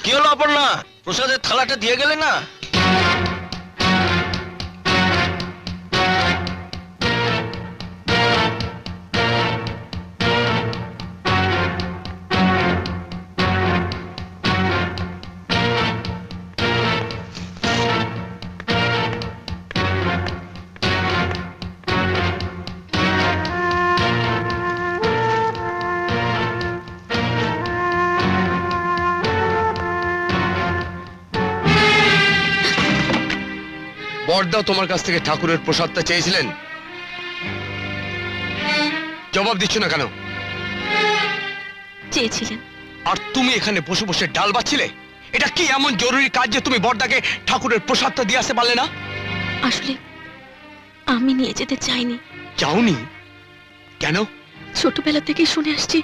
কি হলো অপর্ণা, প্রসাদের থালাটা দিয়ে গেলে না? বড়দাও তোমার কাছ থেকে ঠাকুরের প্রসাদটা চেয়েছিলেন, জবাব দিচ্ছ না কেন? চেয়েছিলেন। আর তুমি এখানে বসে বসে ডাল বাচ্ছিলে? এটা কি এমন জরুরি কাজ যে তুমি বড়দাকে ঠাকুরের প্রসাদটা দিয়ে আসতে পারলে না? আসলে আমি নিয়ে যেতে চাইনি। চাওনি? কেন? ছোটবেলা থেকেই শুনে আসছি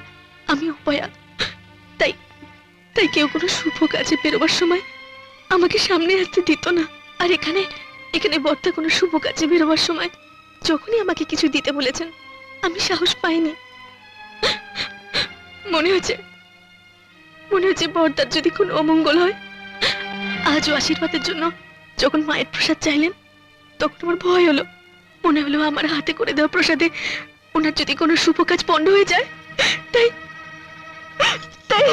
আমি অপয়া, তাই তাই কেউ কোনো শুভ কাজে বেরোবার সময় আমাকে সামনে আসতে দিত না। আর এখানে এখানে বর্তা কোনো শুভ কাজে বেরোবার সময় যখনই আমাকে কিছু দিতে বলেছেন আমি সাহস পাইনি। মনে হচ্ছে বর্দার যদি কোনো অমঙ্গল হয়। আজও আশীর্বাদের জন্য যখন মায়ের প্রসাদ চাইলেন তখন আমার ভয় হলো। মনে হলো আমার হাতে করে দেওয়া প্রসাদে ওনার যদি কোনো শুভ কাজ পণ্ড হয়ে যায়। তাই তাই